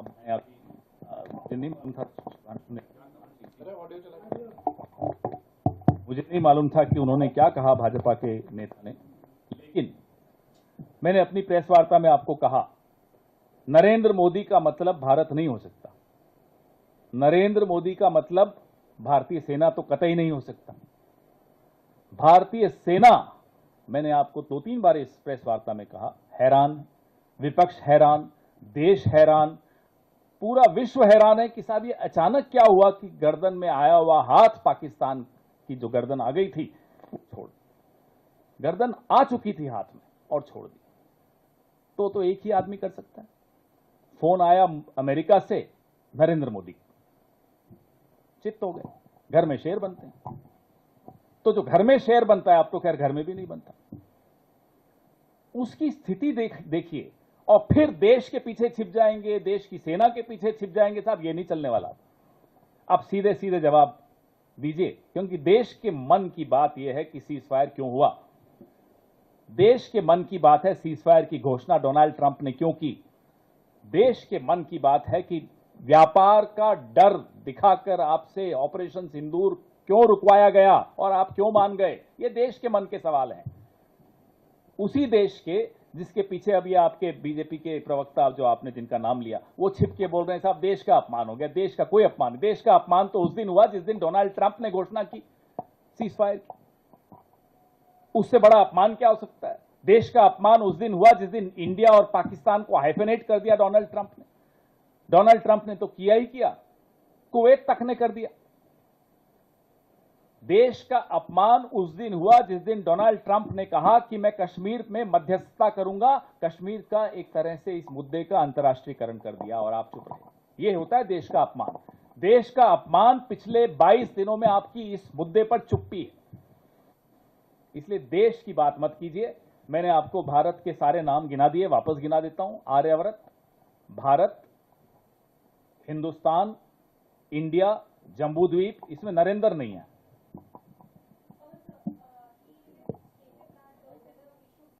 मैं अभी मुझे नहीं मालूम था कि उन्होंने क्या कहा भाजपा के नेता ने, लेकिन मैंने अपनी प्रेस वार्ता में आपको कहा नरेंद्र मोदी का मतलब भारत नहीं हो सकता। नरेंद्र मोदी का मतलब भारतीय सेना तो कतई नहीं हो सकता। भारतीय सेना, मैंने आपको 2-3 बार इस प्रेस वार्ता में कहा, हैरान, विपक्ष हैरान, देश हैरान, पूरा विश्व हैरान है कि साहब ये अचानक क्या हुआ कि गर्दन में आया हुआ हाथ, पाकिस्तान की जो गर्दन आ गई थी छोड़, गर्दन आ चुकी थी हाथ में और छोड़ दी। तो एक ही आदमी कर सकता है। फोन आया अमेरिका से, नरेंद्र मोदी, चित्त हो गए। घर में शेर बनते हैं, तो जो घर में शेर बनता है, अब तो खैर घर में भी नहीं बनता। उसकी स्थिति देखिए, और फिर देश के पीछे छिप जाएंगे, देश की सेना के पीछे छिप जाएंगे। साहब ये नहीं चलने वाला। आप सीधे सीधे जवाब दीजिए, क्योंकि देश के मन की बात यह है कि सीजफायर क्यों हुआ। देश के मन की बात है सीजफायर की घोषणा डोनाल्ड ट्रंप ने क्यों की। देश के मन की बात है कि व्यापार का डर दिखाकर आपसे ऑपरेशन सिंदूर क्यों रुकवाया गया और आप क्यों मान गए। ये देश के मन के सवाल हैं। उसी देश के जिसके पीछे अभी आपके बीजेपी के प्रवक्ता जो आपने जिनका नाम लिया, वो छिप के बोल रहे हैं साहब देश का अपमान हो गया। देश का कोई अपमान नहीं। देश का अपमान तो उस दिन हुआ जिस दिन डोनाल्ड ट्रंप ने घोषणा की सीजफायर की। उससे बड़ा अपमान क्या हो सकता है। देश का अपमान उस दिन हुआ जिस दिन इंडिया और पाकिस्तान को हाइफेनेट कर दिया डोनाल्ड ट्रंप ने। डोनाल्ड ट्रंप ने तो किया ही किया, कुवैत तक ने कर दिया। देश का अपमान उस दिन हुआ जिस दिन डोनाल्ड ट्रंप ने कहा कि मैं कश्मीर में मध्यस्थता करूंगा। कश्मीर का एक तरह से इस मुद्दे का अंतर्राष्ट्रीयकरण कर दिया और आप चुप रहे। यह होता है देश का अपमान। देश का अपमान पिछले 22 दिनों में आपकी इस मुद्दे पर चुप्पी है। इसलिए देश की बात मत कीजिए। मैंने आपको भारत के सारे नाम गिना दिए, वापस गिना देता हूं। आर्यव्रत, भारत, हिंदुस्तान, इंडिया, जम्बूद्वीप, इसमें नरेंद्र नहीं है।